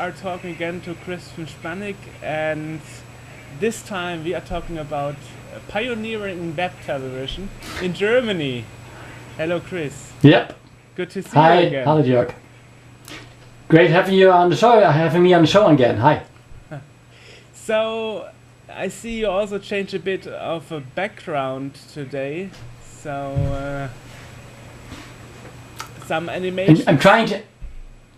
are talking again to Christian Spanik, and this time we are talking about pioneering in web television in Germany. Hello, Chris. Yep. Good to see Hi. you again. Hello, Jörg. Great having you on the show. Having me on the show again. Hi. So, I see you also changed a bit of a background today. So, some animation. I'm trying to.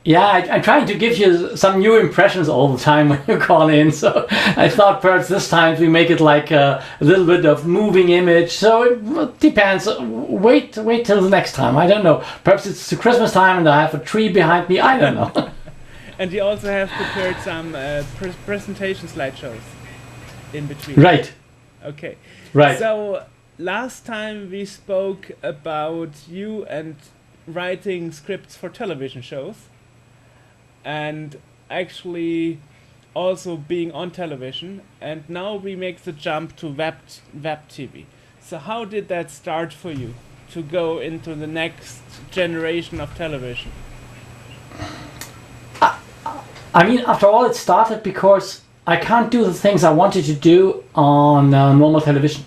Yeah, I'm trying to give you some new impressions all the time when you call in. So I thought perhaps this time we make it like a little bit of moving image. So it depends. Wait till the next time. I don't know. Perhaps it's the Christmas time and I have a tree behind me. I don't know. And you also have prepared some presentation slideshows in between. Right. Okay. Right. So last time we spoke about you and writing scripts for television shows. And actually also being on television, and now we make the jump to web TV. So how did that start for you to go into the next generation of television? I mean, after all, it started because I can't do the things I wanted to do on normal television.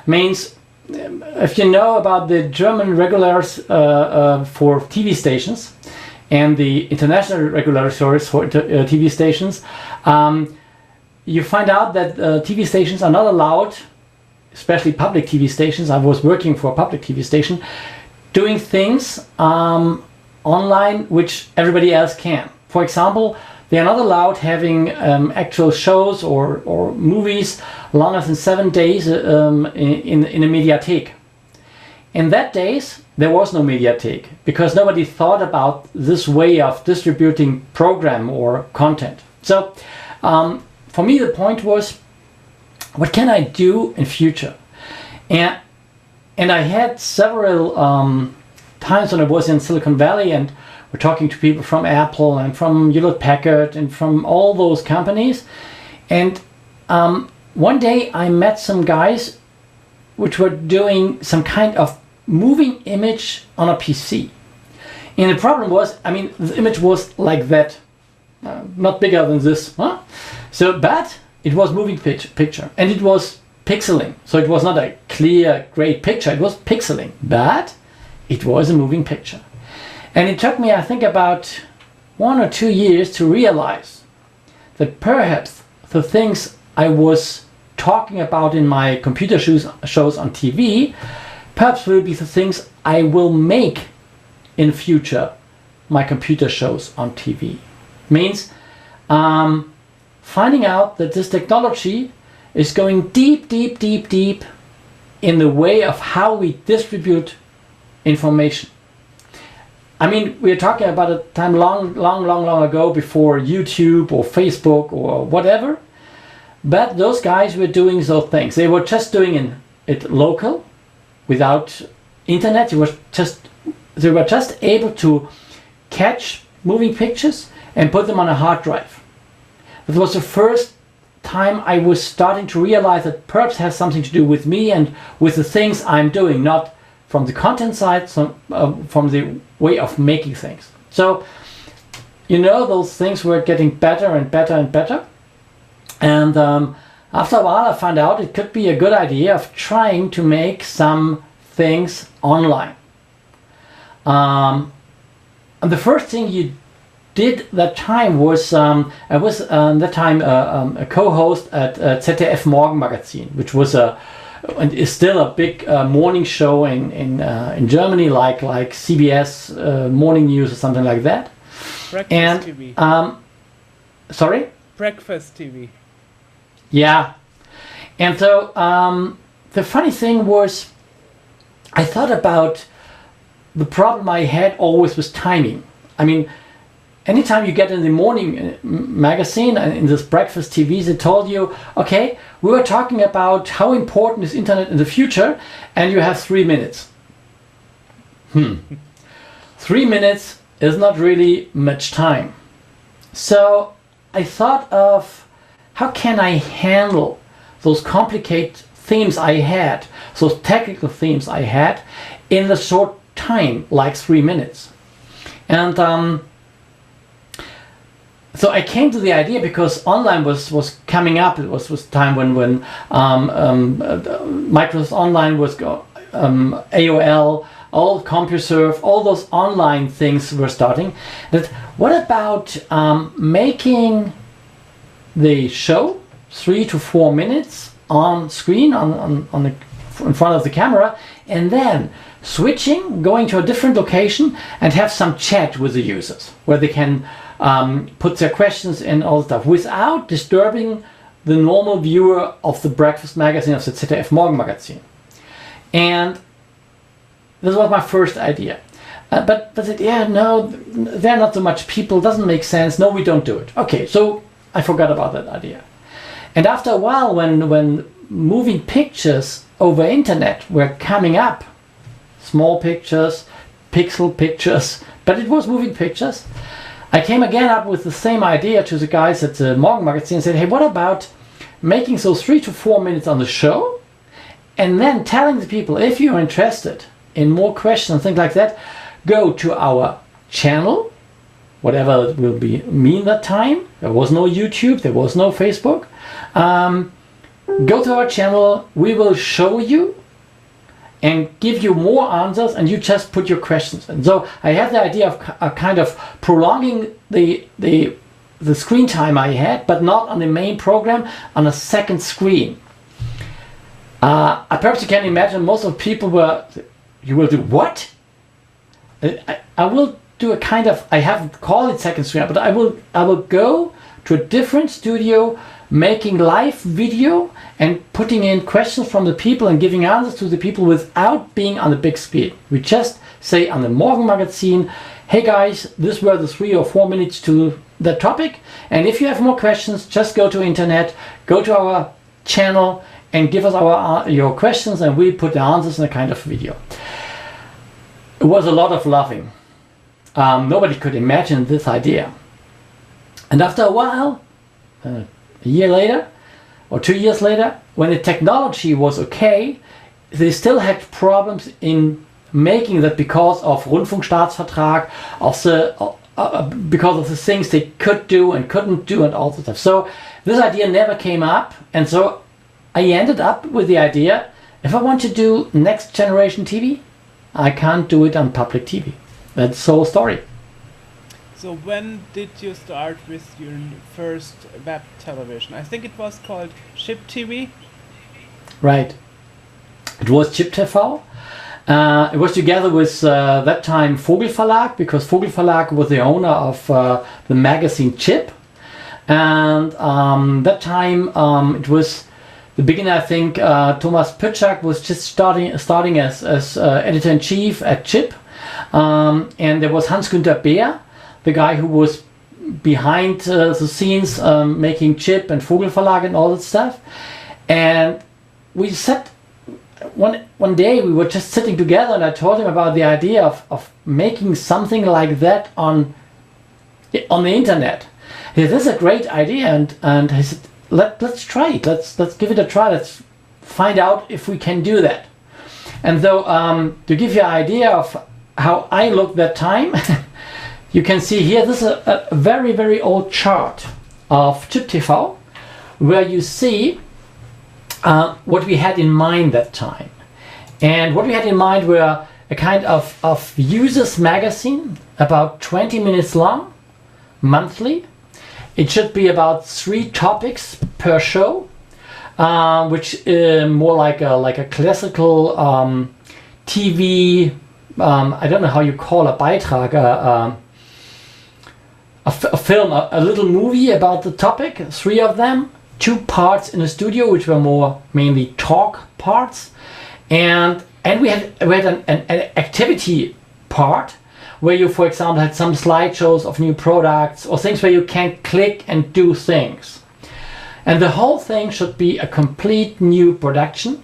Means, if you know about the German regulars for TV stations, and the international regulators for TV stations, you find out that TV stations are not allowed, especially public TV stations. I was working for a public TV station, doing things online which everybody else can. For example, they are not allowed having actual shows or movies longer than 7 days in a mediathek. In that days, there was no mediathek because nobody thought about this way of distributing program or content. So for me, the point was, what can I do in future? And I had several times when I was in Silicon Valley and we're talking to people from Apple and from Hewlett Packard and from all those companies. And one day I met some guys which were doing some kind of moving image on a PC. And the problem was, I mean, the image was like that, not bigger than this. Huh? So, but it was moving picture and it was pixeling. So it was not a clear, great picture. It was pixeling, but it was a moving picture. And it took me, I think, about 1 or 2 years to realize that perhaps the things I was talking about in my computer shows on TV perhaps will be the things I will make in future my computer shows on TV. Means finding out that this technology is going deep in the way of how we distribute information. I mean, we're talking about a time long ago before YouTube or Facebook or whatever. But those guys were doing those things. They were just doing it local, without internet. They were just able to catch moving pictures and put them on a hard drive. That was the first time I was starting to realize that perhaps has something to do with me and with the things I'm doing, not from the content side, from the way of making things. So, you know, those things were getting better and better. And after a while I found out it could be a good idea of trying to make some things online. And the first thing you did that time was, I was that time a co-host at ZDF Morgenmagazin, which was and is still a big morning show in Germany, like CBS Morning News or something like that. Breakfast TV. Sorry? Breakfast TV. Yeah. And so the funny thing was, I thought about the problem I had always with timing. I mean, anytime you get in the morning magazine and in this breakfast TV, they told you, okay, we were talking about how important is internet in the future, and you have 3 minutes. 3 minutes is not really much time. So I thought of, how can I handle those complicated themes I had, those technical themes I had, in the short time, like 3 minutes. And so I came to the idea because online was coming up. It was time when Microsoft Online was AOL, all CompuServe, all those online things were starting. That what about making the show 3 to 4 minutes on screen in front of the camera, and then switching, going to a different location and have some chat with the users where they can put their questions and all stuff without disturbing the normal viewer of the breakfast magazine, of the ZDF Morgenmagazin. And this was my first idea. But said, yeah, no, there are not so much people, doesn't make sense, no, we don't do it. Okay, so I forgot about that idea. And after a while, when moving pictures over internet were coming up, small pictures, pixel pictures, but it was moving pictures, I came again up with the same idea to the guys at the Morgenmagazin and said, hey, what about making those 3 to 4 minutes on the show and then telling the people, if you're interested in more questions and things like that, go to our channel, whatever it will be mean that time. There was no YouTube, there was no Facebook. Go to our channel, we will show you and give you more answers, and you just put your questions. And so I had the idea of kind of prolonging the screen time I had, but not on the main program, on a second screen. Perhaps you can imagine most of the people were, you will do what? I will do a kind of, I haven't called it second screen, but I will go to a different studio, making live video and putting in questions from the people and giving answers to the people without being on the big screen. We just say on the Morgenmagazin, hey guys, this were the 3 or 4 minutes to the topic, and if you have more questions, just go to internet, go to our channel and give us your questions, and we put the answers in a kind of video. It was a lot of laughing. Nobody could imagine this idea. And after a while, a year later or 2 years later, when the technology was okay, they still had problems in making that because of Rundfunkstaatsvertrag, because of the things they could do and couldn't do and all that stuff. So this idea never came up, and so I ended up with the idea, if I want to do next generation TV, I can't do it on public TV. That's the whole story. So when did you start with your first web television? I think it was called Chip TV. Right. It was Chip TV. It was together with that time Vogel Verlag, because Vogel Verlag was the owner of the magazine Chip. And that time it was the beginning. I think Thomas Pütschak was just starting as editor-in-chief at Chip. And there was Hans-Günther Beer, the guy who was behind the scenes making Chip and Vogel Verlag and all that stuff. And we said, one day we were just sitting together, and I told him about the idea of making something like that on the internet. He said, this is a great idea, and he said, let's try it, let's give it a try, let's find out if we can do that. And so to give you an idea of how I looked that time, you can see here, this is a very, very old chart of Chip TV, where you see what we had in mind that time. And what we had in mind were a kind of users magazine, about 20 minutes long, monthly. It should be about 3 topics per show, which is more like a classical TV, I don't know how you call a Beitrag, a film, a little movie about the topic, 3 of them, 2 parts in the studio, which were more mainly talk parts, and we had an activity part where you, for example, had some slideshows of new products or things where you can click and do things. And the whole thing should be a complete new production.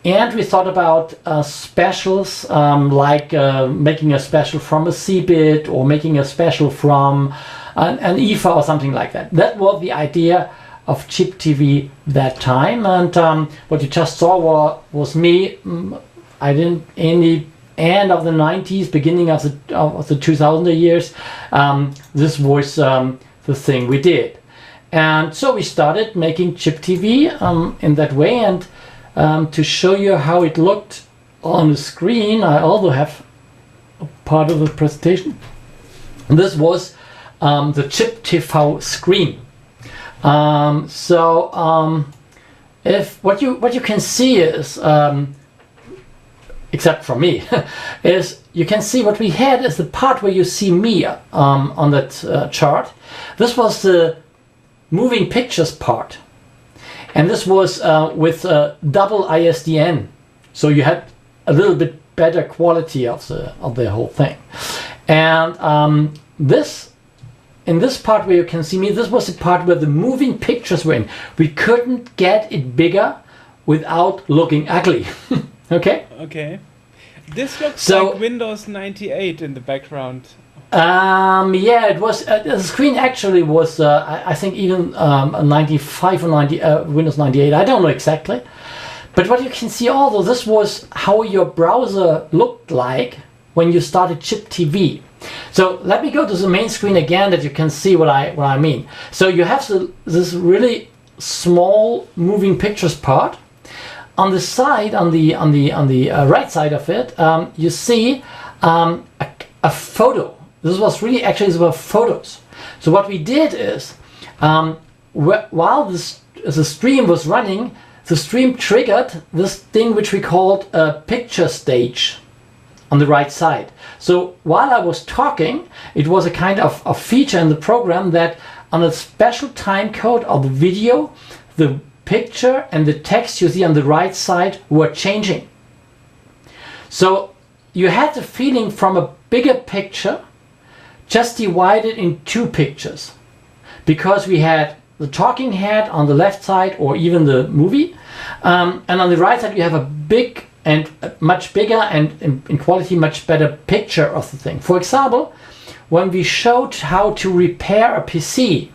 And we thought about specials, like making a special from a CBIT or making a special from an IFA or something like that. That was the idea of Chip TV that time. And what you just saw was me. I didn't in the end of the 90s, beginning of the 2000 years. This was the the thing we did. And so we started making chip TV in that way. And to show you how it looked on the screen, I also have a part of the presentation. This was the chip TV screen. If what you can see is, except from me, is you can see what we had is the part where you see me on that chart. This was the moving pictures part, and this was with double ISDN, so you had a little bit better quality of the whole thing. And this, in this part where you can see me, this was the part where the moving pictures were in. We couldn't get it bigger without looking ugly. Okay? Okay. This looks like Windows 98 in the background. Yeah, it was, the screen actually was, I think even 95 or 90, Windows 98, I don't know exactly. But what you can see also, this was how your browser looked like when you started chip TV. So let me go to the main screen again, that you can see what I mean. So you have this really small moving pictures part. On the side, on the right side of it, you see a photo. This was really, actually, these were photos. So what we did is, while the stream was running, the stream triggered this thing which we called a picture stage on the right side. So while I was talking, it was a kind of a feature in the program that on a special time code of the video, the picture and the text you see on the right side were changing. So you had the feeling from a bigger picture just divided in two pictures, because we had the talking head on the left side, or even the movie, and on the right side you have a big and much bigger and in quality much better picture of the thing. For example, when we showed how to repair a PC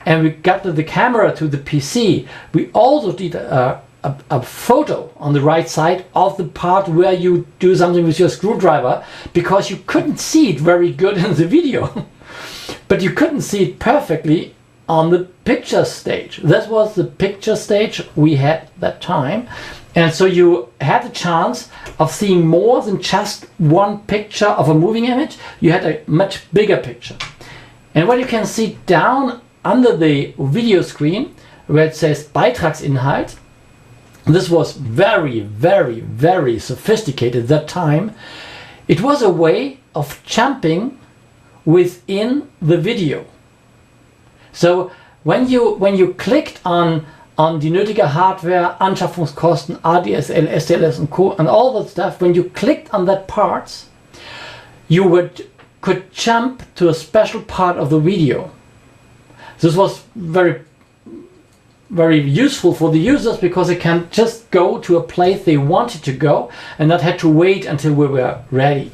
and we got the camera to the PC, we also did a photo on the right side of the part where you do something with your screwdriver, because you couldn't see it very good in the video, but you couldn't see it perfectly on the picture stage. That was the picture stage we had that time. And so you had the chance of seeing more than just one picture of a moving image. You had a much bigger picture. And what you can see down under the video screen, where it says Beitragsinhalt, this was very, very, very sophisticated at that time. It was a way of jumping within the video. So when you clicked on die nötige Hardware, Anschaffungskosten, ADSL, STLS and Co. and all that stuff, when you clicked on that parts, you could jump to a special part of the video. This was very, very useful for the users, because they can just go to a place they wanted to go and not had to wait until we were ready.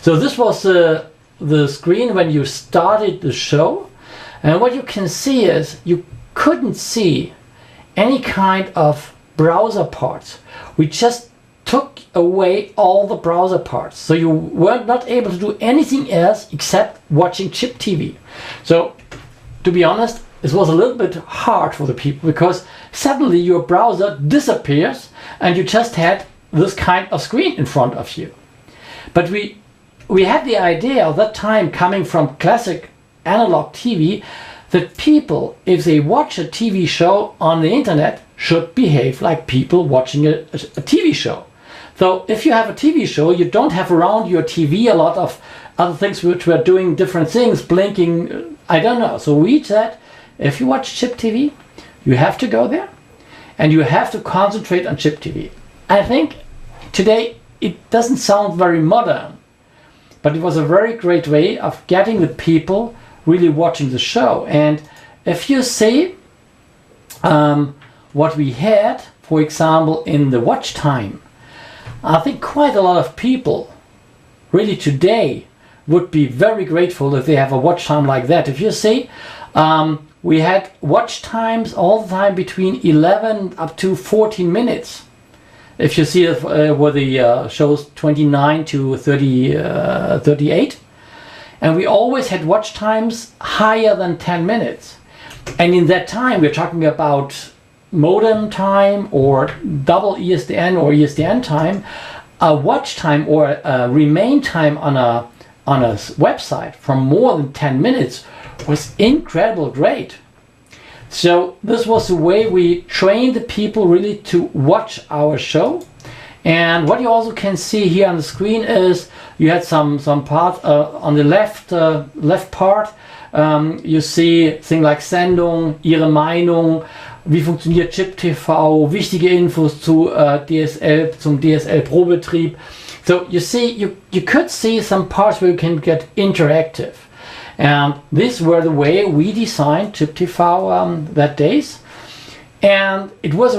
So this was the screen when you started the show. And what you can see is you couldn't see any kind of browser parts. We just took away all the browser parts. So you weren't not able to do anything else except watching chip TV. So to be honest, it was a little bit hard for the people, because suddenly your browser disappears and you just had this kind of screen in front of you. But we had the idea at that time, coming from classic analog TV, that people, if they watch a TV show on the internet, should behave like people watching a TV show. So if you have a TV show, you don't have around your TV a lot of other things which were doing different things, blinking, I don't know. So we said, if you watch chip TV, you have to go there and you have to concentrate on chip TV. I think today it doesn't sound very modern, but it was a very great way of getting the people really watching the show. And if you see what we had, for example, in the watch time, I think quite a lot of people really today would be very grateful if they have a watch time like that. If you see, we had watch times all the time between 11 up to 14 minutes. If you see where the shows 29 to 38. and we always had watch times higher than 10 minutes. And in that time, we're talking about modem time or double ESDN or ESDN time. A watch time or a remain time on a website for more than 10 minutes was incredible great. So this was the way we trained the people really to watch our show. And what you also can see here on the screen is you had some part on the left part. You see things like Sendung, Ihre Meinung, wie funktioniert Chip TV, wichtige Infos zu zum DSL Probetrieb. So you see, you could see some parts where you can get interactive. And these were the way we designed Chip TV that days. And it was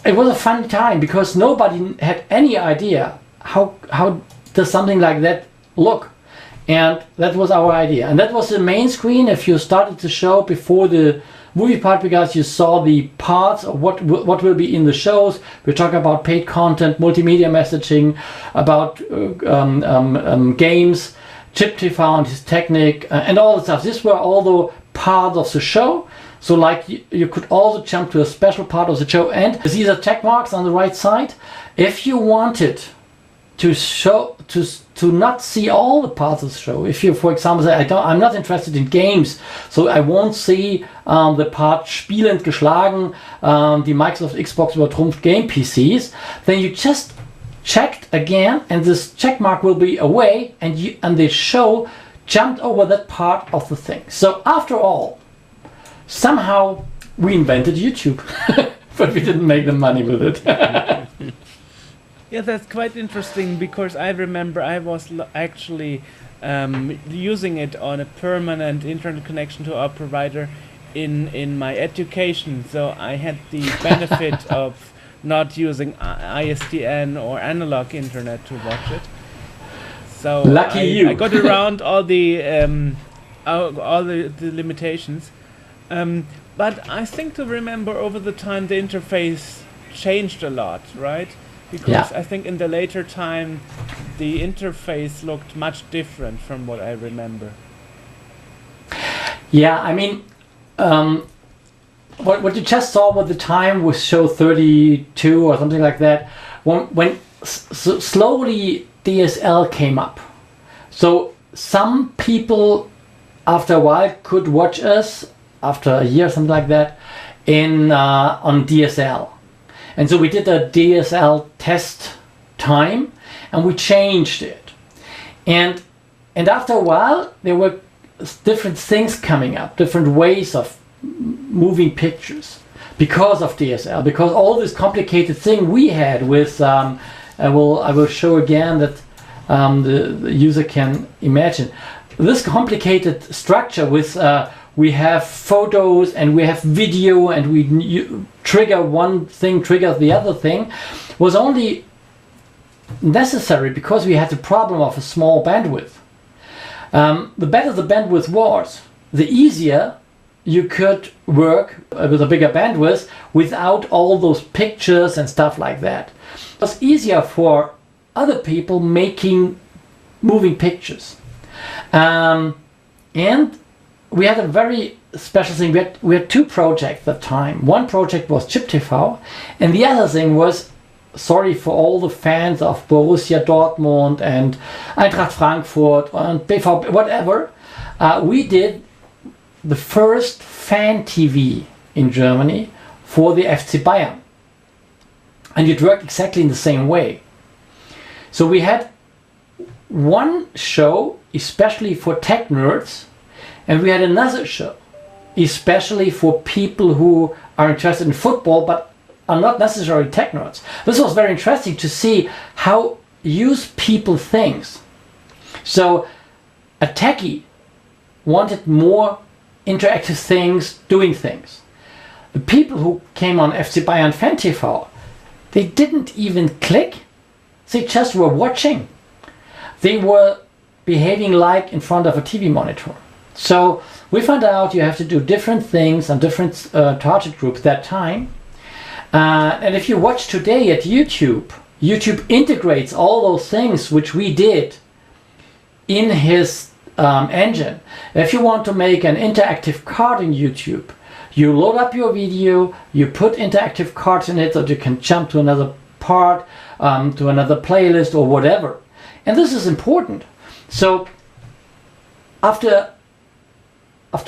a fun time because nobody had any idea how does something like that look. And that was our idea. And that was the main screen. If you started the show before the movie part, because you saw the parts of what will be in the shows. We're talking about paid content, multimedia messaging, about games, Chip TV and his technique, and all the stuff. These were all the parts of the show. So like you could also jump to a special part of the show. And these are check marks on the right side. If you wanted to show to not see all the parts of the show, if you, for example, say I'm not interested in games, so I won't see the part spielend geschlagen, die Microsoft Xbox übertrumpft game PCs, then you just checked again, and this check mark will be away, and the show jumped over that part of the thing. So after all, somehow we invented YouTube, but we didn't make the money with it. Yeah, that's quite interesting because I remember I was actually using it on a permanent internet connection to our provider in my education. So I had the benefit of not using ISDN or analog internet to watch it. So lucky you. I got around all the limitations. But I think to remember over the time the interface changed a lot, right? Because I think in the later time the interface looked much different from what I remember. Yeah, I mean, what you just saw with the time was show 32 or something like that, when slowly DSL came up. So some people after a while could watch us after a year, something like that, on DSL. And so we did a DSL test time and we changed it. And after a while there were different things coming up, different ways of moving pictures because of DSL, because all this complicated thing we had with, I will show again that the user can imagine. This complicated structure with we have photos and we have video and we trigger one thing, trigger the other thing, was only necessary because we had the problem of a small bandwidth. The better the bandwidth was, the easier you could work with a bigger bandwidth without all those pictures and stuff like that. It was easier for other people making moving pictures. And we had a very special thing. We had two projects at the time. One project was Chip TV, and the other thing was, sorry for all the fans of Borussia Dortmund and Eintracht Frankfurt and BVB, whatever. We did the first fan TV in Germany for the FC Bayern. And it worked exactly in the same way. So we had one show especially for tech nerds, and we had another show especially for people who are interested in football but are not necessarily tech nerds. This was very interesting to see how people things. So a techie wanted more interactive things, doing things. The people who came on FC Bayern Fan TV, they didn't even click, they just were watching. They were behaving like in front of a TV monitor. So we found out you have to do different things on different target groups that time. And if you watch today at YouTube, YouTube integrates all those things which we did in his engine. If you want to make an interactive card in YouTube, you load up your video, you put interactive cards in it so you can jump to another part, to another playlist or whatever. And this is important. So after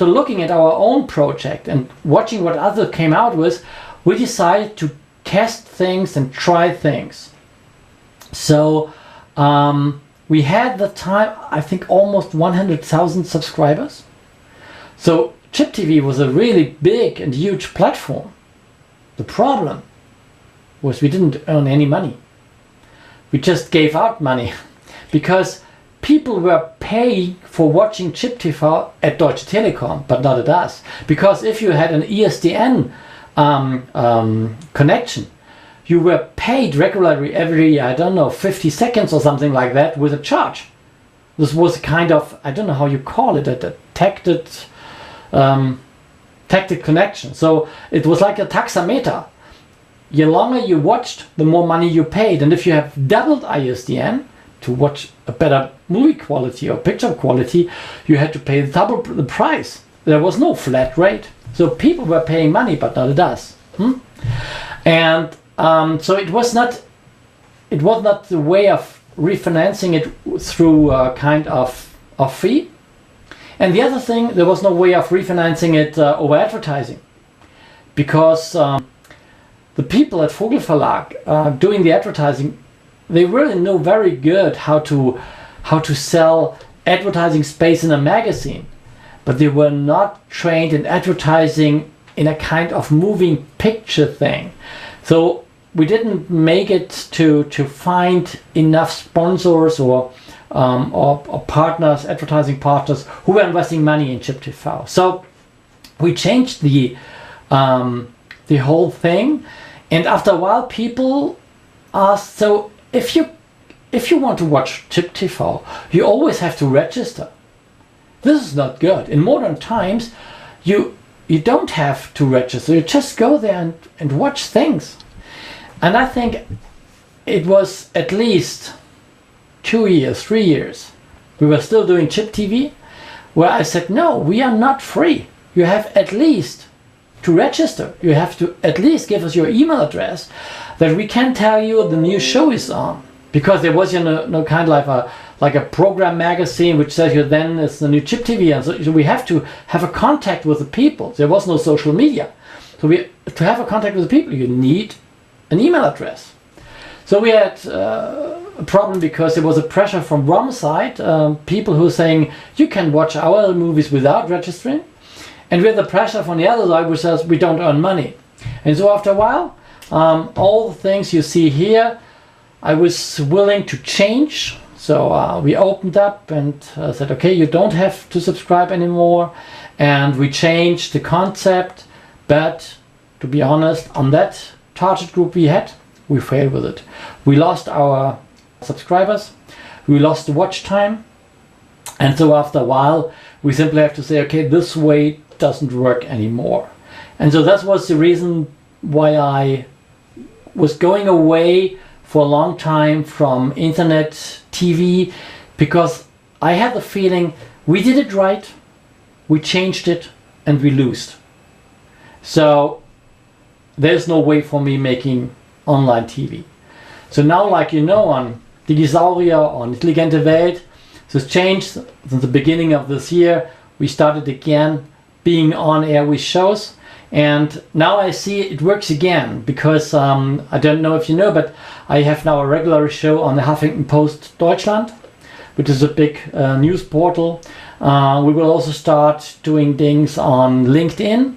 looking at our own project and watching what others came out with, we decided to test things and try things. So we had the time, I think, almost 100,000 subscribers. So Chip TV was a really big and huge platform. The problem was we didn't earn any money. We just gave out money because people were paying for watching Chip TV at Deutsche Telekom, but not at us. Because if you had an ISDN connection, you were paid regularly every, I don't know, 50 seconds or something like that with a charge. This was kind of, I don't know how you call it, a tacted connection. So it was like a taxameter. The longer you watched, the more money you paid. And if you have doubled ISDN to watch a better movie quality or picture quality, you had to pay double the price. There was no flat rate. So people were paying money, but not at us. And so it was not the way of refinancing it through a kind of fee. And the other thing, there was no way of refinancing it over advertising, because the people at Vogel Verlag doing the advertising, they really know very good how to sell advertising space in a magazine, but they were not trained in advertising in a kind of moving picture thing. So we didn't make it to find enough sponsors or partners, advertising partners who were investing money in Chip TV. So we changed the whole thing, and after a while people asked, so if you want to watch Chip TV, you always have to register. This is not good. In modern times, you don't have to register. You just go there and watch things. And I think it was at least 2 years, 3 years, we were still doing Chip TV, where I said, no, we are not free. You have at least to register. You have to at least give us your email address that we can tell you the new show is on. Because there was no kind of like a program magazine which says you then it's the new Chip TV, and so we have to have a contact with the people. There was no social media. So to have a contact with the people, you need an email address. So we had a problem because there was a pressure from one side, people who were saying you can watch our movies without registering, and we had the pressure from the other side which says we don't earn money. And so after a while, all the things you see here, I was willing to change. So we opened up and said, okay, you don't have to subscribe anymore, and we changed the concept. But to be honest, on that target group we failed with it. We lost our subscribers, we lost the watch time, and so after a while we simply have to say, okay, this way doesn't work anymore. And so that was the reason why I was going away for a long time from internet TV, because I had the feeling we did it right, we changed it, and we lost. So there's no way for me making online TV. So now, like you know, on Digisaurier, on Intelligente Welt, this changed since the beginning of this year. We started again being on air with shows, and now I see it works again, because I don't know if you know, but I have now a regular show on the Huffington Post Deutschland, which is a big news portal. We will also start doing things on LinkedIn,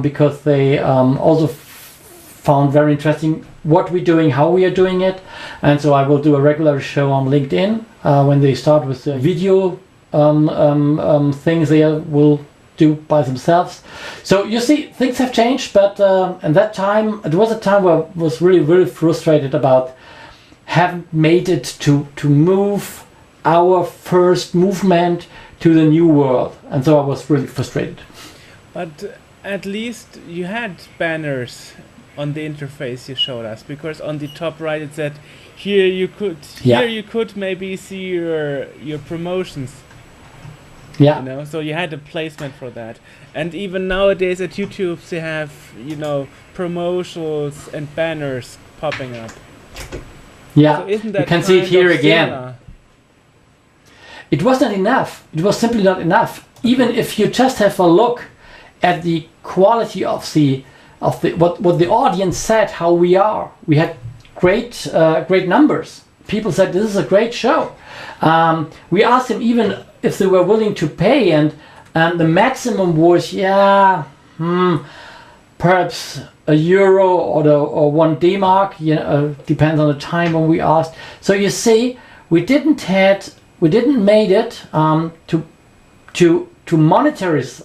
because they also found very interesting what we're doing, how we are doing it. And so I will do a regular show on LinkedIn when they start with the video things they will do by themselves. So you see, things have changed, but at that time, it was a time where I was really, really frustrated about having made it to move our first movement to the new world. And so I was really frustrated. But at least you had banners on the interface you showed us, because on the top right it said here you could maybe see your promotions. Yeah. You know, so you had a placement for that. And even nowadays at YouTube they have, you know, promotions and banners popping up. Yeah, So isn't that you can see it kind here of again. similar? It wasn't enough. It was simply not enough. Even if you just have a look at the quality of the what the audience said, how we are. We had great numbers. People said this is a great show. We asked them even if they were willing to pay, and the maximum was perhaps €1 or 1 D-mark. You know, depends on the time when we asked. So you see, we didn't made it to monetize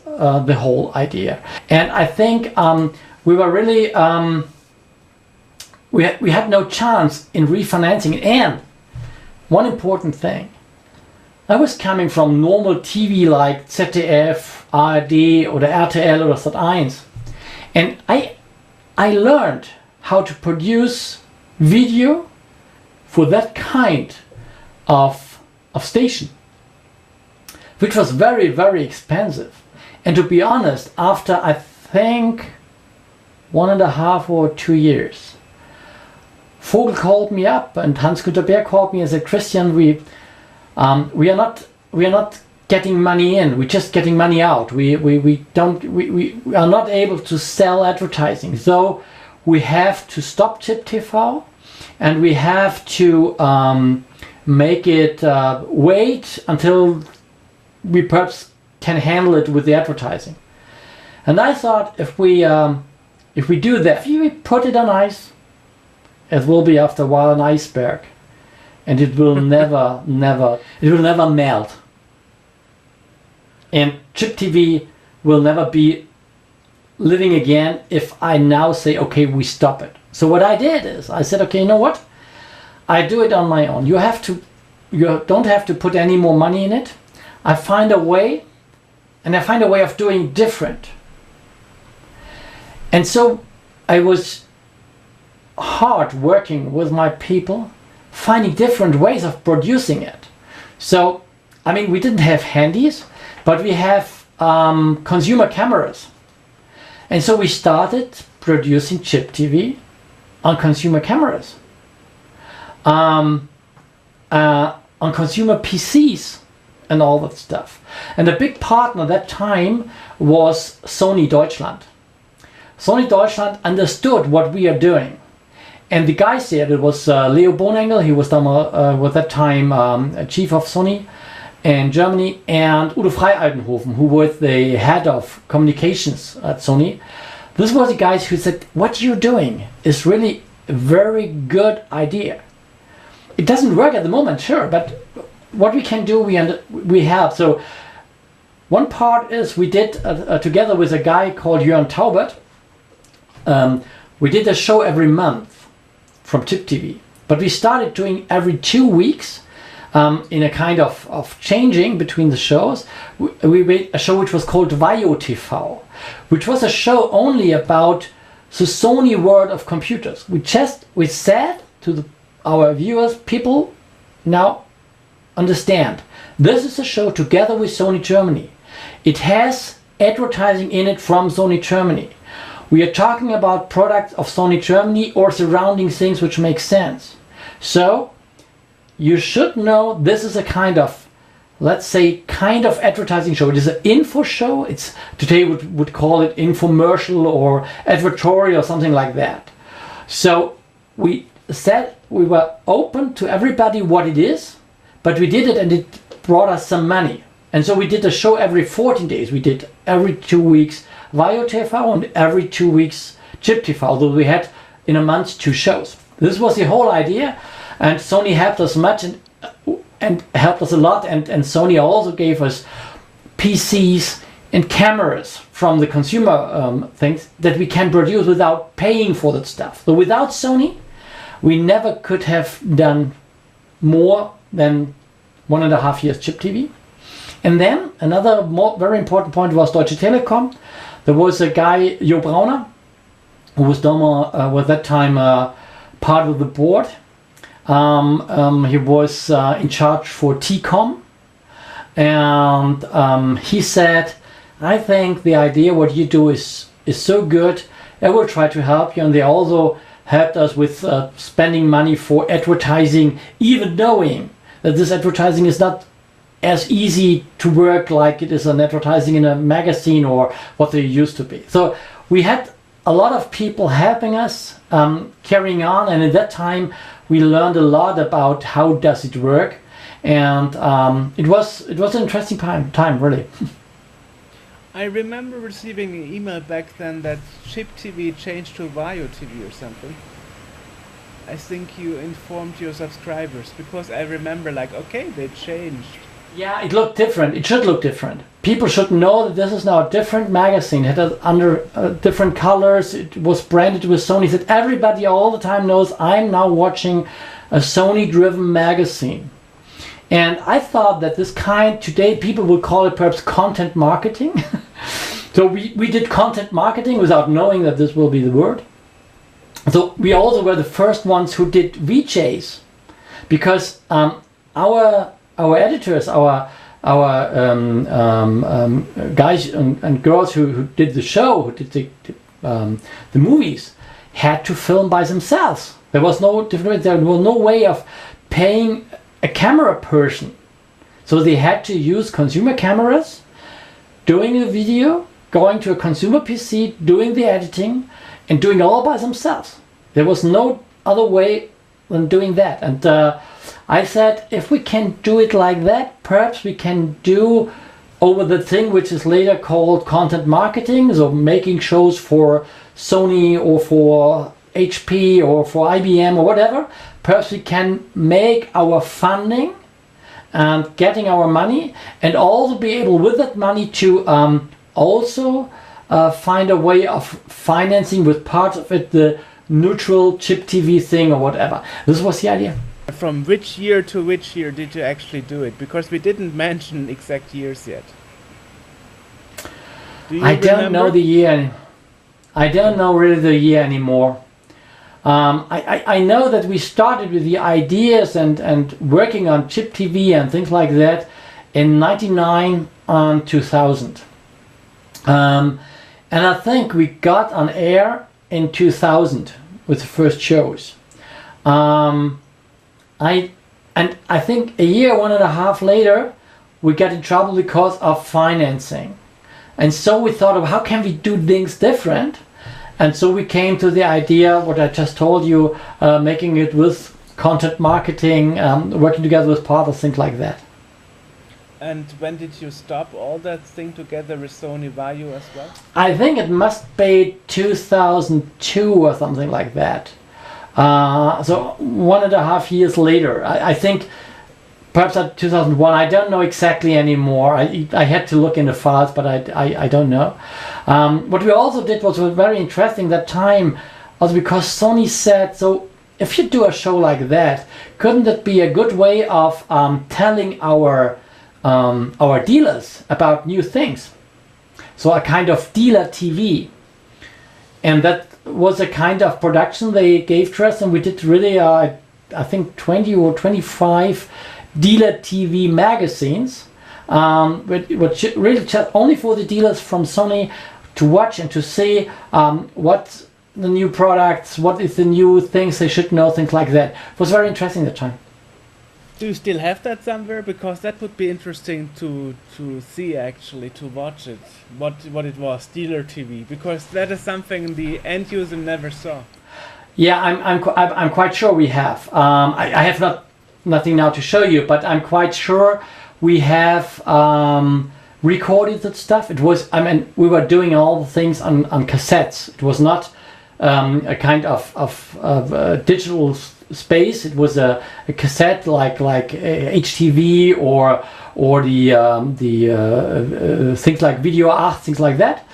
the whole idea. And I think we were really we had no chance in refinancing it. And one important thing, I was coming from normal TV like ZDF, ARD or the RTL or Sat.1, and I learned how to produce video for that kind of station, which was very, very expensive. And to be honest, after I think 1.5 or 2 years, Vogel called me up and Hans-Günter Berg called me and said, Christian, we are not getting money in, we're just getting money out. We are not able to sell advertising, so we have to stop Chip TV and we have to make it wait until we perhaps can handle it with the advertising. And I thought, if we do that, if we put it on ice, it will be after a while an iceberg, and it will never melt. And Chip TV will never be living again if I now say, okay, we stop it. So what I did is I said, okay, you know what? I do it on my own. You don't have to put any more money in it. I find a way, and I find a way of doing different. And so I was hard working with my people, finding different ways of producing it. So, I mean, we didn't have handies, but we have consumer cameras. And so we started producing Chip TV on consumer cameras. On consumer PCs and all that stuff. And a big partner at that time was Sony Deutschland. Sony Deutschland understood what we are doing. And the guys there, it was Leo Bonengel, he was at that time chief of Sony in Germany, and Udo Frei-Altenhofen, who was the head of communications at Sony. This was the guys who said, what you're doing is really a very good idea. It doesn't work at the moment, sure, but what we can do, we have. So one part is we did together with a guy called Jörn Taubert, we did a show every month from Chip TV, but we started doing every 2 weeks in a kind of changing between the shows. We made a show which was called Vaio TV, which was a show only about the Sony world of computers. We said to our viewers, people now understand, this is a show together with Sony Germany. It has advertising in it from Sony Germany. We are talking about products of Sony Germany or surrounding things which make sense. So you should know this is a kind of, let's say, kind of advertising show. It is an info show. It's today would call it infomercial or advertorial or something like that. So we said we were open to everybody what it is, but we did it and it brought us some money. And so we did a show every 14 days. We did every 2 weeks Vaio TV and every 2 weeks Chip TV, although we had in a month 2 shows. This was the whole idea, and Sony helped us much and helped us a lot, and Sony also gave us PCs and cameras from the consumer things that we can produce without paying for that stuff. So without Sony, we never could have done more than 1.5 years Chip TV. And then another very important point was Deutsche Telekom. There was a guy, Jo Brauner, who was that time part of the board. He was in charge for T-Com, and he said, I think the idea what you do is so good, I will try to help you. And they also helped us with spending money for advertising, even knowing that this advertising is not as easy to work like it is an advertising in a magazine or what they used to be. So we had a lot of people helping us, carrying on, and at that time we learned a lot about how does it work, and it was an interesting time really. I remember receiving an email back then that Chip TV changed to Vario TV or something. I think you informed your subscribers, because I remember like, okay, they changed. Yeah, it looked different. It should look different. People should know that this is now a different magazine. It had under different colors. It was branded with Sony. That everybody all the time knows I'm now watching a Sony-driven magazine. And I thought that this kind, today people would call it perhaps content marketing. So we did content marketing without knowing that this will be the word. So we also were the first ones who did VJs, because our editors, our guys and girls who did the show, who did the movies, had to film by themselves. There was no different. There was no way of paying a camera person, so they had to use consumer cameras, doing the video, going to a consumer PC, doing the editing, and doing it all by themselves. There was no other way than doing that. And I said, if we can do it like that, perhaps we can do over the thing which is later called content marketing, so making shows for Sony or for HP or for IBM or whatever. Perhaps we can make our funding and getting our money, and also be able with that money to also find a way of financing with part of it the neutral Chip TV thing or whatever. This was the idea. From which year to which year did you actually do it? Because we didn't mention exact years yet. I don't know the year. I don't know really the year anymore. I know that we started with the ideas and working on Chip TV and things like that in 99 and 2000. And I think we got on air in 2000 with the first shows. I think a year, 1.5 later, we got in trouble because of financing. And so we thought of how can we do things different? And so we came to the idea, what I just told you, making it with content marketing, working together with partners, things like that. And when did you stop all that thing together with Sony Vario as well? I think it must be 2002 or something like that. So 1.5 years later. I think perhaps at 2001. I don't know exactly anymore. I had to look in the files, but I don't know. What we also did was very interesting that time, also because Sony said, so if you do a show like that, couldn't it be a good way of telling our dealers about new things? So a kind of dealer TV. And that was a kind of production they gave to us, and we did really, I think 20 or 25 dealer TV magazines, which really just only for the dealers from Sony to watch and to see what the new products, what is the new things they should know, things like that. It was very interesting at the time. Do you still have that somewhere? Because that would be interesting to see, actually, to watch it. What it was, dealer TV, because that is something the end user never saw. Yeah, I'm quite sure we have. I have nothing now to show you, but I'm quite sure we have recorded that stuff. It was, I mean, we were doing all the things on cassettes. It was not a kind of digital space. It was a cassette like HTV or the things like Video 8, things like that.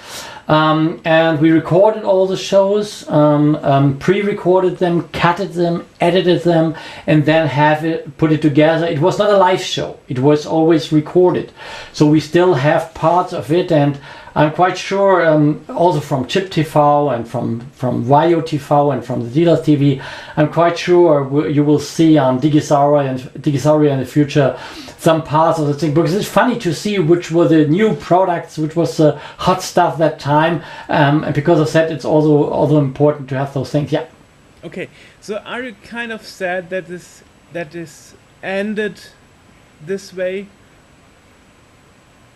And we recorded all the shows, pre-recorded them, cutted them, edited them, and then put it together. It was not a live show. It was always recorded. So we still have parts of it, and I'm quite sure also from Chip TV and from Vaio TV and from the Dealers TV, I'm quite sure you will see on Digisauria in the future some parts of the thing, because it's funny to see which were the new products, which was the hot stuff that time, and because of that it's also important to have those things. Yeah. Okay, so are you kind of sad that this ended this way?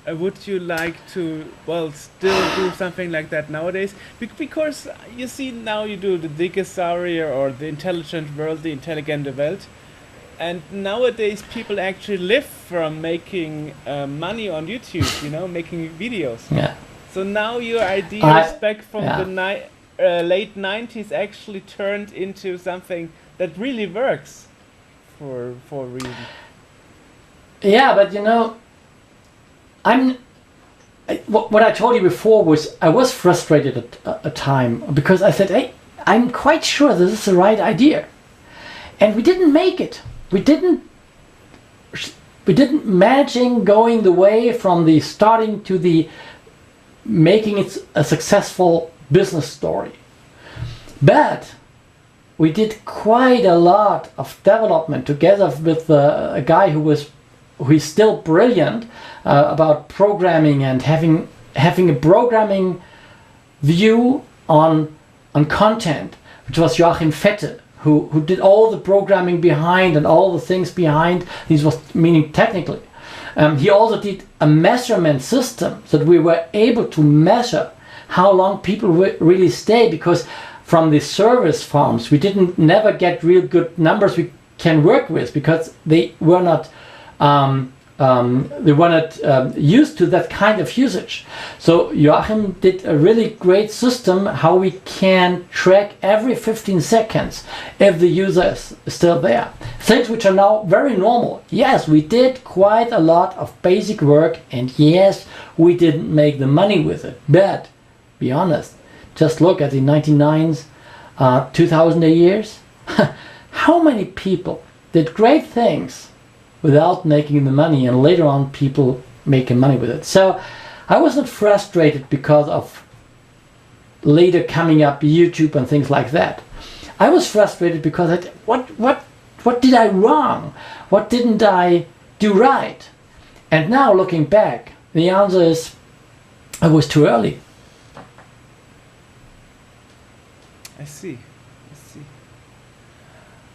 Would you like to, well, still do something like that nowadays? Because you see, now you do the Digisauria or the Intelligent World, the Intelligente Welt, and nowadays people actually live from making money on YouTube, you know, making videos. Yeah. So now your ideas back from the late 90s actually turned into something that really works for a reason. Yeah, but you know, what I told you before was I was frustrated at a time because I said, hey, I'm quite sure this is the right idea, and we didn't make it. We didn't managing going the way from the starting to the making it a successful business story. But we did quite a lot of development together with a guy who is still brilliant about programming and having a programming view on content, which was Joachim Fette, who did all the programming behind and all the things behind. This was meaning technically. He also did a measurement system so that we were able to measure how long people really stay, because from the service farms we never get real good numbers we can work with, because they were not used to that kind of usage. So Joachim did a really great system how we can track every 15 seconds if the user is still there. Things which are now very normal. Yes, we did quite a lot of basic work, and yes, we didn't make the money with it. But be honest, just look at the 99s, 2000 years. How many people did great things without making the money, and later on people making money with it? So I wasn't frustrated because of later coming up YouTube and things like that. I was frustrated because what did I wrong? What didn't I do right? And now looking back, the answer is I was too early. I see.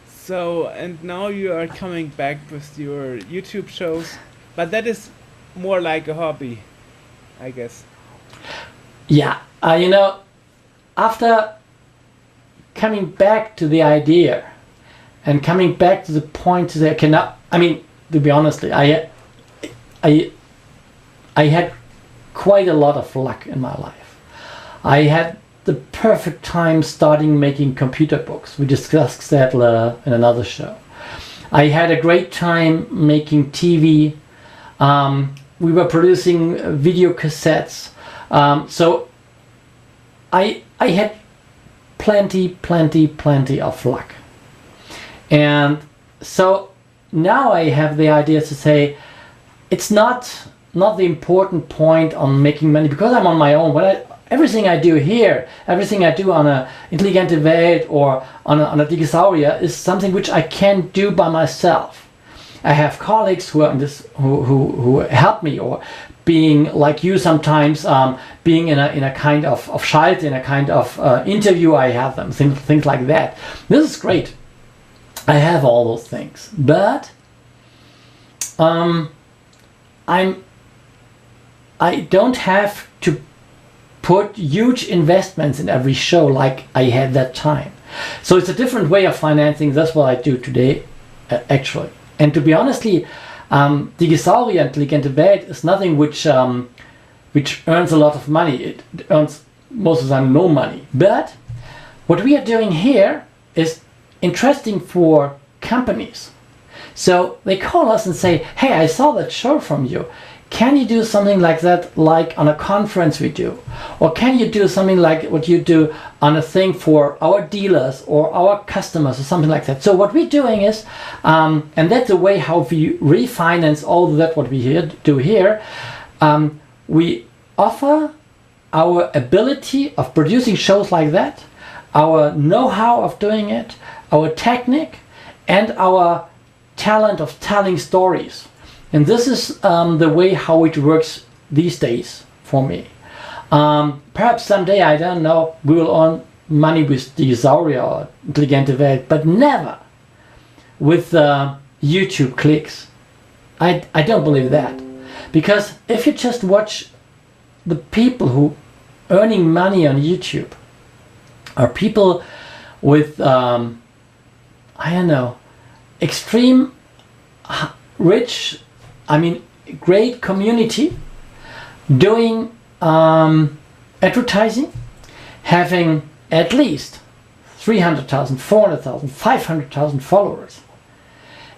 So, and now you are coming back with your YouTube shows, but that is more like a hobby, I guess. Yeah, you know, after coming back to the idea and coming back to the point to say, okay, now, I mean, to be honestly, I had quite a lot of luck in my life. I had the perfect time starting making computer books. We discussed that in another show. I had a great time making TV. We were producing video cassettes. So I had plenty of luck. And so now I have the idea to say it's not the important point on making money, because I'm on my own. Everything I do here, everything I do on a Intelligente Welt or on a Digisauria is something which I can do by myself. I have colleagues who are in this, who help me, or being like you sometimes, being in a kind of Schalte, in a kind of interview. I have them, things like that. This is great. I have all those things, but I don't have to put huge investments in every show like I had that time. So it's a different way of financing. That's what I do today, actually. And to be honestly, Digisauria and Intelligente Welt is nothing which earns a lot of money. It earns most of the time no money. But what we are doing here is interesting for companies. So they call us and say, hey, I saw that show from you. Can you do something like that, like on a conference we do? Or can you do something like what you do on a thing for our dealers or our customers or something like that? So what we're doing is, and that's the way how we refinance all that what we do here, we offer our ability of producing shows like that, our know-how of doing it, our technique, and our talent of telling stories. And this is the way how it works these days for me. Perhaps someday, I don't know, we will earn money with Dinosauria or Intelligente Welt, but never with YouTube clicks. I don't believe that. Because if you just watch the people who earning money on YouTube are people with, I don't know, extreme rich, I mean, great community, doing advertising, having at least 300,000, 400,000, 500,000 followers.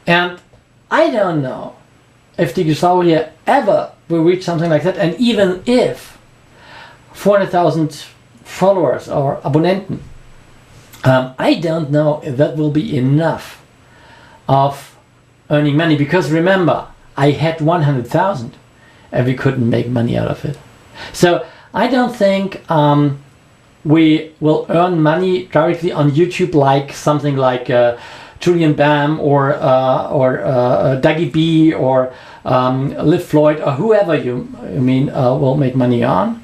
And I don't know if Dinosauria ever will reach something like that, and even if 400,000 followers or Abonnenten, I don't know if that will be enough of earning money, because remember, I had 100,000 and we couldn't make money out of it. So I don't think we will earn money directly on YouTube like something like Julian Bam or Dougie B or Liv Floyd or whoever you mean will make money on,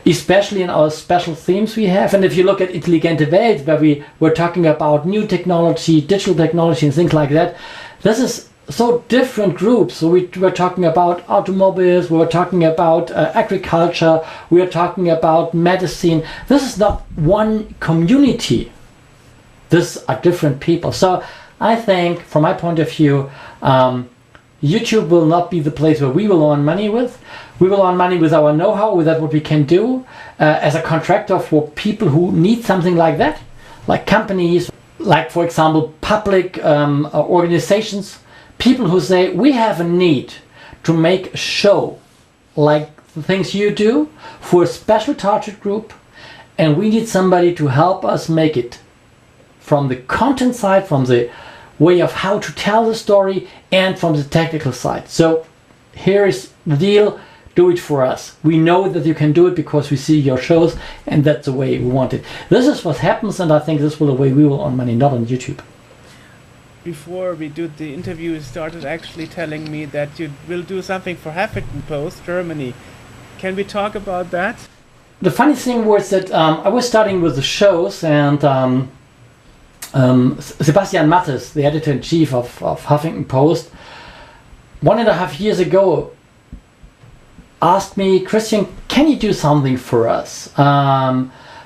especially in our special themes we have. And if you look at Intelligente Welt, where we were talking about new technology, digital technology and things like that, this is so different groups. So we were talking about automobiles, we were talking about agriculture, we are talking about medicine. This is not one community. These are different people. So I think, from my point of view, YouTube will not be the place where we will earn money with. We will earn money with our know-how, with that what we can do as a contractor for people who need something like that, like companies, like for example public organizations, people who say we have a need to make a show like the things you do for a special target group, and we need somebody to help us make it from the content side, from the way of how to tell the story, and from the technical side. So here is the deal, do it for us. We know that you can do it because we see your shows, and that's the way we want it. This is what happens, and I think this will the way we will earn money, not on YouTube. Before we did the interview, you started actually telling me that you will do something for Huffington Post, Germany. Can we talk about that? The funny thing was that I was starting with the shows, and Sebastian Mattes, the editor-in-chief of Huffington Post, 1.5 years ago asked me, Christian, can you do something for us?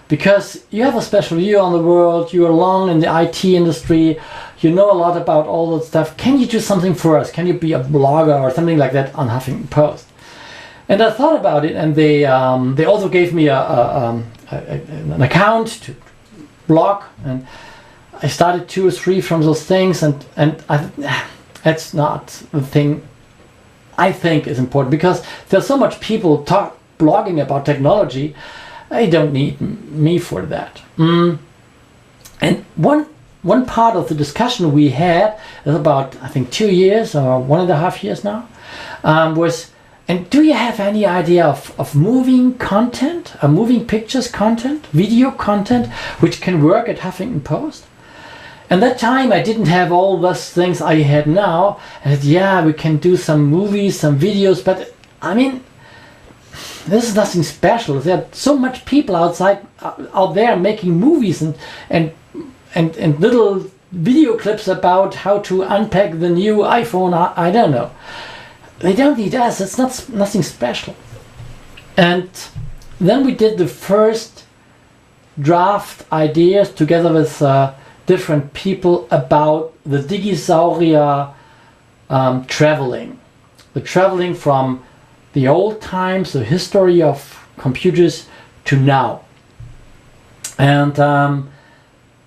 Because you have a special view on the world, you are long in the IT industry, you know a lot about all that stuff. Can you do something for us? Can you be a blogger or something like that on Huffington Post? And I thought about it, and they also gave me an account to blog, and I started 2 or 3 from those things, and that's not the thing I think is important, because there's so much people blogging about technology. I don't need me for that. And one part of the discussion we had is about, I think, 2 years or 1.5 years now, was, and do you have any idea of moving content, moving pictures content, video content, which can work at Huffington Post? And that time I didn't have all those things I had now. And yeah, we can do some movies, some videos, but I mean, this is nothing special. There are so much people out there making movies and little video clips about how to unpack the new iPhone. I don't know. They don't need us. It's nothing special. And then we did the first draft ideas together with different people about the Digisaurier traveling. The traveling from the old times, the history of computers, to now. And on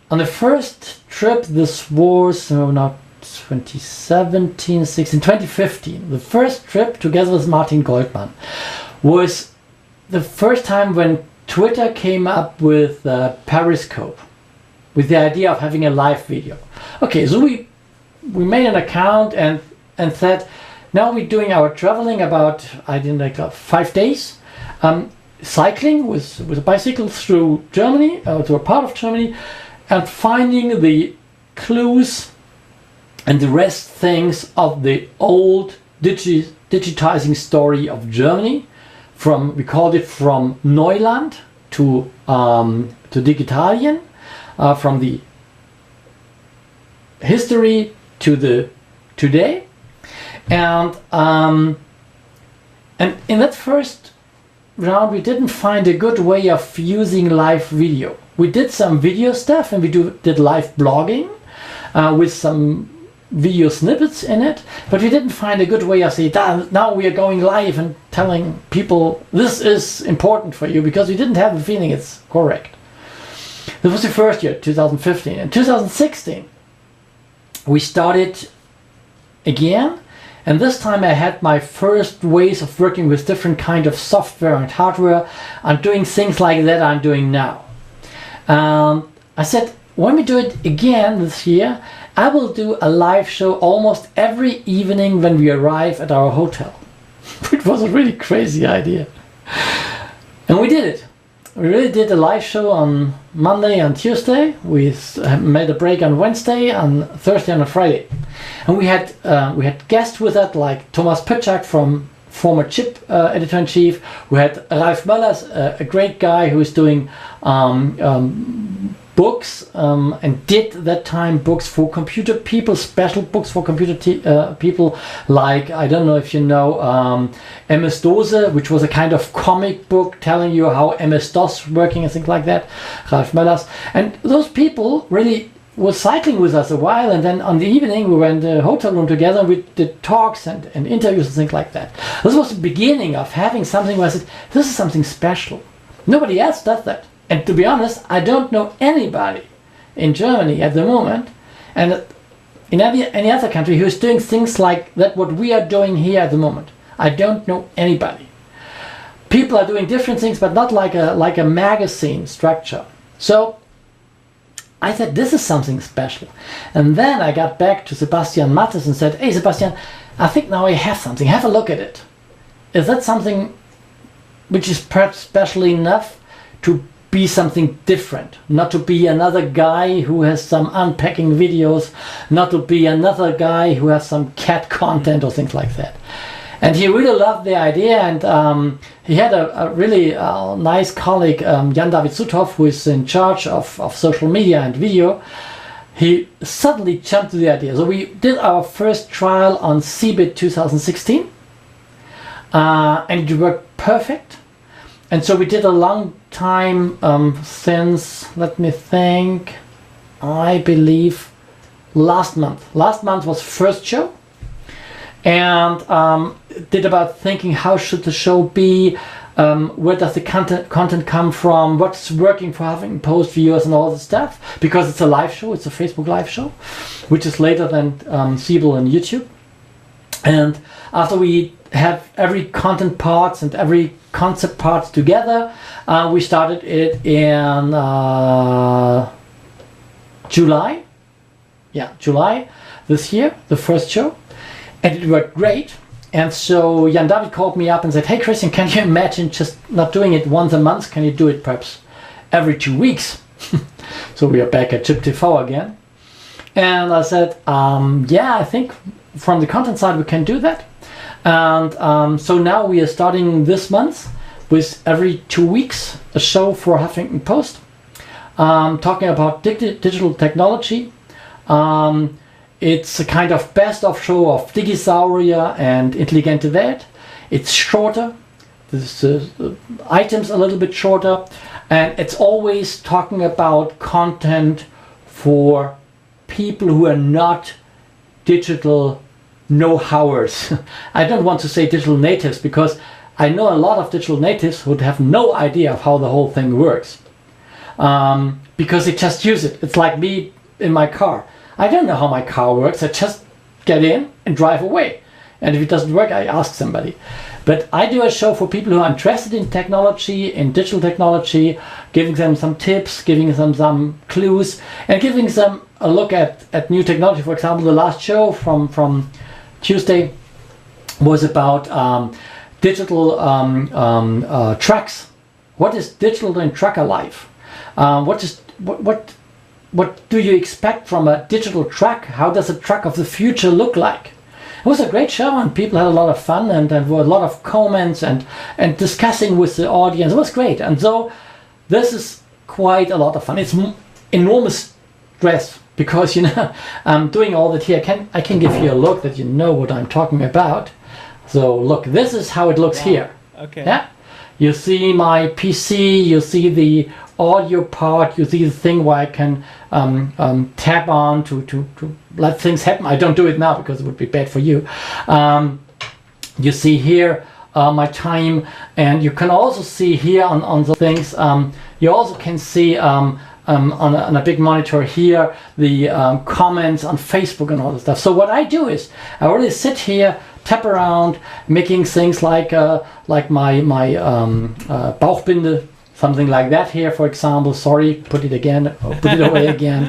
the first trip, this was not 2017, 16, 2015. The first trip together with Martin Goldman was the first time when Twitter came up with Periscope, with the idea of having a live video. Okay, so we made an account and said, now we're doing our traveling about, I didn't know, 5 days. cycling with a bicycle through Germany, to a part of Germany, and finding the clues and the rest things of the old digitizing story of Germany. We called it from Neuland to Digitalien, from the history to the today, and in that first round we didn't find a good way of using live video. We did some video stuff, and we did live blogging with some video snippets in it, but we didn't find a good way of saying, now we are going live and telling people this is important for you, because we didn't have the feeling it's correct. This was the first year, 2015. In 2016 we started again, and this time I had my first ways of working with different kind of software and hardware and doing things like that I'm doing now. I said, when we do it again this year, I will do a live show almost every evening when we arrive at our hotel. It was a really crazy idea. And we did it. We really did a live show on Monday and Tuesday. We made a break on Wednesday, on Thursday and on Friday. And we had guests with that, like Thomas Pitschak from former Chip editor-in-chief. We had Ralf Möllers, a great guy who is doing books and did that time books for computer people, special books for computer people, like, I don't know if you know, MS-DOS, which was a kind of comic book telling you how MS-DOS working and things like that, Ralf Möllers. And those people really were cycling with us a while, and then on the evening we went in the hotel room together and we did talks and interviews and things like that. This was the beginning of having something where I said, this is something special. Nobody else does that. And to be honest, I don't know anybody in Germany at the moment, and in any other country, who is doing things like that, what we are doing here at the moment. I don't know anybody. People are doing different things, but not like a magazine structure. So I said, this is something special. And then I got back to Sebastian Mattes and said, hey Sebastian, I think now I have something, have a look at it. Is that something which is perhaps special enough to be something different, not to be another guy who has some unpacking videos, not to be another guy who has some cat content or things like that. And he really loved the idea, and he had a really nice colleague, Jan-David Suthoff, who is in charge of social media and video. He suddenly jumped to the idea. So we did our first trial on CeBIT 2016, and it worked perfect. And so we did a long time since, let me think, I believe last month. Last month was first show, and did about thinking how should the show be, where does the content come from, what's working for having post viewers and all this stuff, because it's a live show, it's a Facebook live show, which is later than CeBIT and YouTube. And after we have every content parts and every concept parts together, we started it in July. Yeah, July this year, the first show, and it worked great. And so Jan David called me up and said, hey Christian, can you imagine just not doing it once a month? Can you do it perhaps every 2 weeks? So we are back at Chip TV again. And I said, yeah, I think from the content side we can do that. And so now we are starting this month with every 2 weeks a show for Huffington Post, talking about digital technology. It's a kind of best of show of Digisaurier and Intelligente Welt. It's shorter, the items a little bit shorter, and it's always talking about content for people who are not digital know-howers. I don't want to say digital natives, because I know a lot of digital natives who would have no idea of how the whole thing works, because they just use it. It's like me in my car. I don't know how my car works. I just get in and drive away, and if it doesn't work, I ask somebody. But I do a show for people who are interested in technology, in digital technology, giving them some tips, giving them some clues, and giving them a look at new technology. For example, the last show from Tuesday was about digital trucks, what is digital in trucker life? What do you expect from a digital truck? How does a truck of the future look like? It was a great show, and people had a lot of fun, and there were a lot of comments and discussing with the audience. It was great, and so this is quite a lot of fun. It's enormous stress because doing all that here. I can give you a look that you know what I'm talking about. So look, this is how it looks here. Okay. Yeah, you see my PC, you see the audio part, you see the thing where I can tap on to let things happen. I don't do it now because it would be bad for you. You see here my time, and you can also see here on the things, you also can see on a big monitor here the comments on Facebook and all this stuff. So what I do is I really sit here, tap around, making things like my Bauchbinde, something like that here, for example. Sorry, put it again, or put it away again.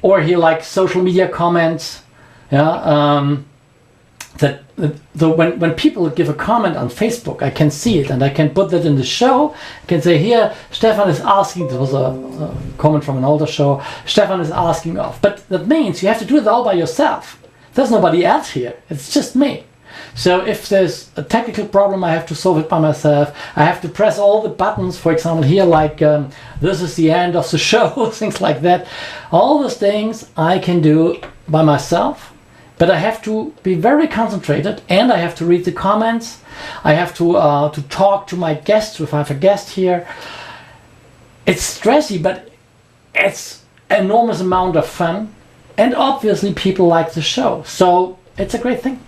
Or here, like social media comments. Yeah. So when people give a comment on Facebook, I can see it and I can put that in the show. I can say, here, Stefan is asking, this was a comment from an older show, Stefan is asking off. But that means you have to do it all by yourself. There's nobody else here, it's just me. So if there's a technical problem, I have to solve it by myself. I have to press all the buttons, for example here, like this is the end of the show, things like that. All those things I can do by myself, but I have to be very concentrated, and I have to read the comments. I have to talk to my guests if I have a guest here. It's stressy, but it's an enormous amount of fun, and obviously people like the show, so it's a great thing.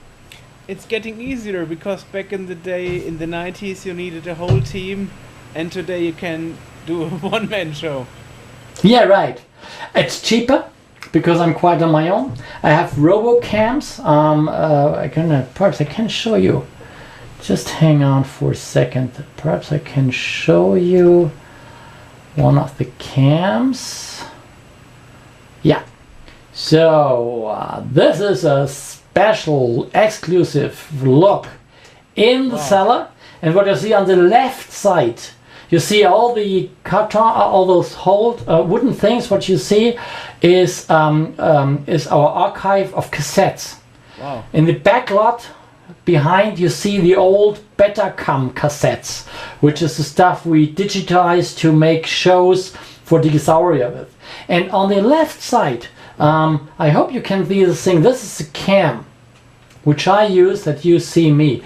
It's getting easier because back in the day, in the 90s, you needed a whole team, and today you can do a one-man show. Yeah, right. It's cheaper because I'm quite on my own. I have RoboCams. Perhaps I can show you. Just hang on for a second. Perhaps I can show you one of the cams. Yeah. So this is a special exclusive look in the cellar, and what you see on the left side, you see all the carton, all those wooden things. What you see is our archive of cassettes. Wow. In the back lot behind, you see the old Betacam cassettes, which is the stuff we digitized to make shows for Digisauria with. And on the left side, I hope you can see this thing. This is a cam, which I use, that you see me.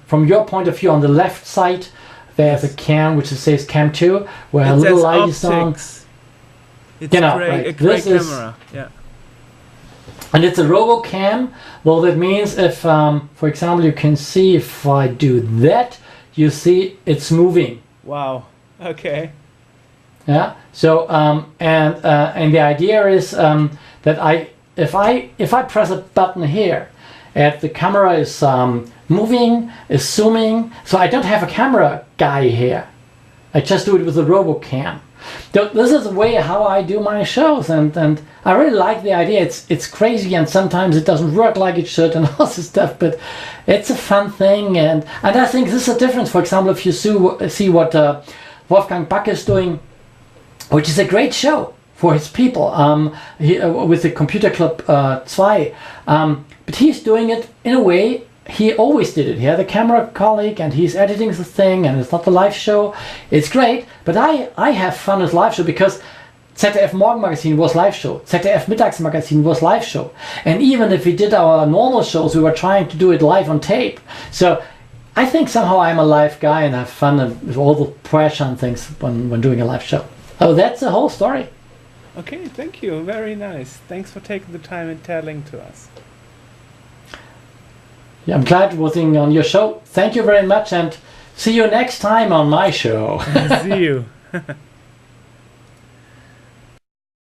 From your point of view, on the left side, there's a cam which says Cam 2, where a little light is on. It's a great camera. Yeah. And it's a RoboCam, though that means if, for example, you can see if I do that, you see it's moving. Wow. Okay. Yeah. So and the idea is that if I press a button here, and the camera is moving, is zooming, so I don't have a camera guy here. I just do it with a RoboCam. This is the way how I do my shows, and I really like the idea. It's crazy, and sometimes it doesn't work like it should, and all this stuff. But it's a fun thing, and I think this is a difference. For example, if you see what Wolfgang Back is doing, which is a great show for his people, with the Computer Club 2. But he's doing it in a way he always did it. He had a camera colleague and he's editing the thing, and it's not the live show. It's great, but I have fun with live show because ZDF Morgenmagazin was live show, ZDF Mittagsmagazin was live show. And even if we did our normal shows, we were trying to do it live on tape. So I think somehow I'm a live guy and have fun with all the pressure and things when doing a live show. So that's the whole story. Okay, thank you. Very nice. Thanks for taking the time and telling to us. Yeah, I'm glad working on your show. Thank you very much, and see you next time on my show. See you.